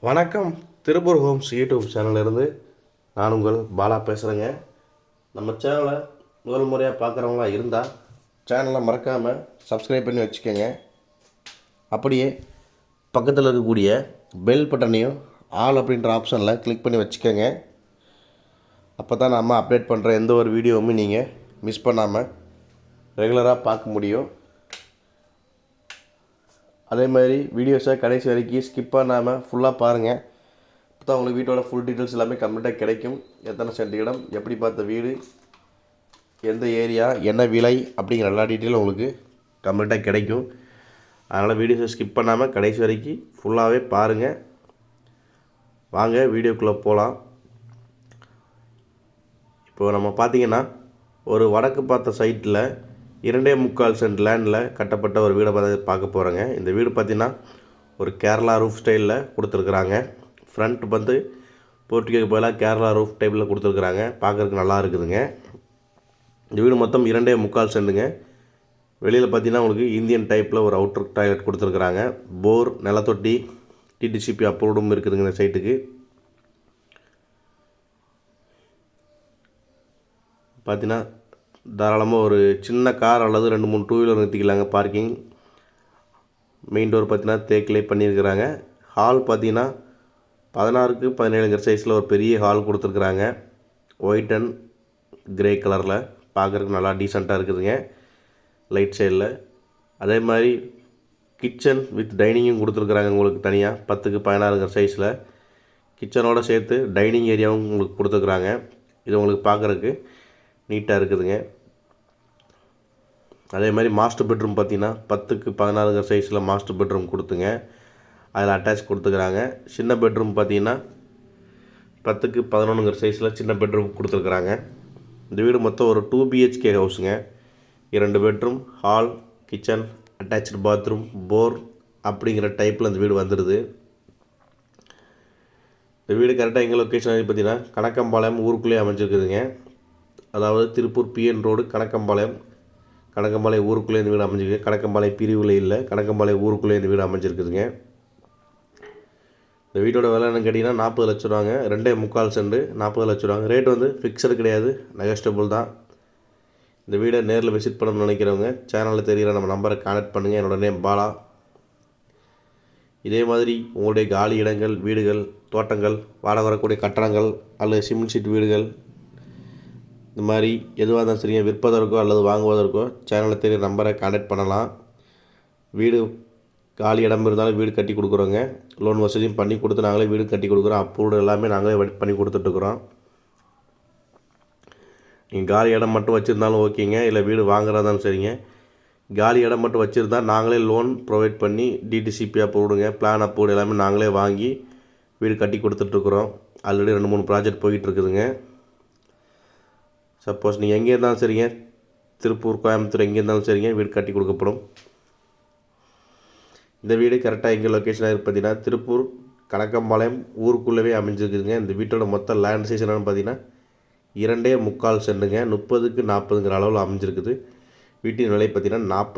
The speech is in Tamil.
வணக்கம். திருப்பூர் ஹோம்ஸ் யூடியூப் சேனல்லேருந்து நான் உங்கள் பாலா பேசுகிறேங்க. நம்ம சேனலை முதல் முறையாக பார்க்குறவங்களா இருந்தால் சேனலை மறக்காமல் சப்ஸ்கிரைப் பண்ணி வச்சுக்கோங்க. அப்படியே பக்கத்தில் இருக்கக்கூடிய பெல் பட்டனையும் ஆல் அப்படின்ற ஆப்ஷனில் கிளிக் பண்ணி வச்சுக்கோங்க. அப்போ தான் நம்ம அப்டேட் பண்ணுற எந்த ஒரு வீடியோவுமே நீங்கள் மிஸ் பண்ணாமல் ரெகுலராக பார்க்க முடியும். அதே மாதிரி வீடியோஸை கடைசி வரைக்கும் ஸ்கிப் பண்ணாமல் ஃபுல்லாக பாருங்கள். அப்போ தான் உங்களுக்கு வீட்டோட ஃபுல் டீட்டெயில்ஸ் எல்லாமே கம்ப்ளீட்டாக கிடைக்கும். எத்தனை சென்ட் இடம், எப்படி பார்த்த வீடு, எந்த ஏரியா, என்ன விலை அப்படிங்கிற எல்லா டீட்டெயிலும் உங்களுக்கு கம்ப்ளீட்டாக கிடைக்கும். அதனால் வீடியோஸை ஸ்கிப் பண்ணாமல் கடைசி வரைக்கும் ஃபுல்லாகவே பாருங்கள். வாங்க வீடியோக்குள்ளே போகலாம். இப்போது நம்ம பார்த்திங்கன்னா ஒரு வடக்கு பார்த்த சைட்டில் 2.25 சென்ட் லேண்டில் கட்டப்பட்ட ஒரு வீடை பார்க்க போகிறோங்க. இந்த வீடு பார்த்திங்கன்னா ஒரு கேரளா ரூஃப் ஸ்டைலில் கொடுத்துருக்குறாங்க. ஃப்ரண்ட் வந்து போர்ட்டிகோக்கு பதிலாக கேரளா ரூஃப் டைப்பில் கொடுத்துருக்குறாங்க. பார்க்குறதுக்கு நல்லா இருக்குதுங்க. இந்த வீடு மொத்தம் 2.25 சென்ட்டுங்க. வெளியில் பார்த்திங்கன்னா உங்களுக்கு இந்தியன் டைப்பில் ஒரு அவுட்டர் டாய்லெட் கொடுத்துருக்குறாங்க. போர், நிலத்தொட்டி, டிடிசிபி அப்ரூவ்டும் இருக்குதுங்க இந்த சைட்டுக்கு. பார்த்திங்கன்னா தாராளமாக ஒரு சின்ன கார் அல்லது 2-3 டூ வீலர் நிறுத்திக்கலாங்க. பார்க்கிங். மெயின் டோர் பார்த்திங்கன்னா தேக்கிலே பண்ணியிருக்கிறாங்க. ஹால் பார்த்திங்கன்னா 16க்கு 17 சைஸில் ஒரு பெரிய ஹால் கொடுத்துருக்குறாங்க. ஒயிட் அண்ட் கிரே கலரில் பார்க்குறதுக்கு நல்லா டீசெண்டாக இருக்குதுங்க லைட் சைடில். அதே மாதிரி கிச்சன் வித் டைனிங்கும் கொடுத்துருக்குறாங்க உங்களுக்கு தனியாக 10க்கு 16 சைஸில். கிச்சனோடு சேர்த்து டைனிங் ஏரியாவும் உங்களுக்கு கொடுத்துருக்குறாங்க. இது உங்களுக்கு பார்க்குறதுக்கு நீட்டாக இருக்குதுங்க. அதே மாதிரி மாஸ்டர் பெட்ரூம் பார்த்திங்கன்னா 10க்கு 16 சைஸில் மாஸ்டர் பெட்ரூம் கொடுத்துங்க. அதில் அட்டாச் கொடுத்துக்கிறாங்க. சின்ன பெட்ரூம் பார்த்திங்கன்னா 10க்கு 11 சைஸில் சின்ன பெட்ரூம் கொடுத்துருக்குறாங்க. இந்த வீடு மொத்தம் ஒரு 2 BHK ஹவுஸுங்க. 2 bedroom, hall, kitchen, attach bathroom, bore அப்படிங்கிற டைப்பில் இந்த வீடு வந்துடுது. இந்த வீடு கரெக்டாக எங்கள் லொக்கேஷன் பார்த்திங்கன்னா கணக்கம்பாளையம் ஊருக்குள்ளேயே அமைஞ்சிருக்குதுங்க. அதாவது திருப்பூர் PN ரோடு கணக்கம்பாளையம் ஊருக்குள்ளே இந்த வீடு அமைஞ்சிருக்கு. கணக்கம்பாளையம் பிரிவில் இல்லை, கணக்கம்பாளையம் ஊருக்குள்ளே இந்த வீடு அமைஞ்சிருக்குதுங்க. இந்த வீட்டோட விலை என்னன்னு கேட்டிங்கன்னா 40 லட்ச ரூபாங்க. 2.25 சென்ட் 40 லட்ச ரூபாங்க. ரேட் வந்து ஃபிக்ஸடு கிடையாது, நெகஸ்டபுள் தான். இந்த வீடை நேரில் விசிட் பண்ணணும்னு நினைக்கிறவங்க சேனலில் தெரிகிற நம்ம நம்பரை கான்டாக்ட் பண்ணுங்கள். என்னோடய நேம் பாலா. இதே மாதிரி உங்களுடைய காலி இடங்கள், வீடுகள், தோட்டங்கள், வாடகை வரக்கூடிய கட்டடங்கள் அல்லது சிமெண்ட் ஷீட் வீடுகள், இந்த மாதிரி எதுவாக இருந்தாலும் சரிங்க, விற்பதற்கோ அல்லது வாங்குவதற்கோ சேனலில் தெரிய நம்பரை கான்டாக்ட் பண்ணலாம். வீடு காலி இடம் இருந்தாலும் வீடு கட்டி கொடுக்குறோங்க. லோன் வசதியும் பண்ணி கொடுத்து நாங்களே வீடு கட்டி கொடுக்குறோம். அப்ரூவ்டு எல்லாமே நாங்களே பண்ணி கொடுத்துட்ருக்குறோம். நீங்கள் காலி இடம் மட்டும் வச்சுருந்தாலும் ஓகேங்க, இல்லை வீடு வாங்குறதாலும் சரிங்க. காலி இடம் மட்டும் வச்சுருந்தா நாங்களே லோன் ப்ரொவைட் பண்ணி டிடிசிபி அப்ரூவ்டுங்க, பிளான் அப்ரூவ்டு எல்லாமே நாங்களே வாங்கி வீடு கட்டி கொடுத்துட்ருக்குறோம். ஆல்ரெடி 2-3 ப்ராஜெக்ட் போயிட்டுருக்குதுங்க. சப்போஸ் நீங்கள் எங்கே இருந்தாலும் சரிங்க, திருப்பூர், கோயம்புத்தூர் எங்கே இருந்தாலும் சரிங்க, வீடு கட்டி கொடுக்கப்படும். இந்த வீடு கரெக்டாக எங்கள் லொக்கேஷனாக பார்த்தீங்கன்னா திருப்பூர் கணக்கம்பாளையம் ஊருக்குள்ளவே அமைஞ்சிருக்குதுங்க. இந்த வீட்டோட மொத்த லேண்ட் சைஸ் என்னென்னு பார்த்தீங்கன்னா 2.25 சென்ட்டுங்க. 30க்கு 40ங்கிற அளவில் அமைஞ்சிருக்குது. வீட்டின் விலை பார்த்தீங்கன்னா 40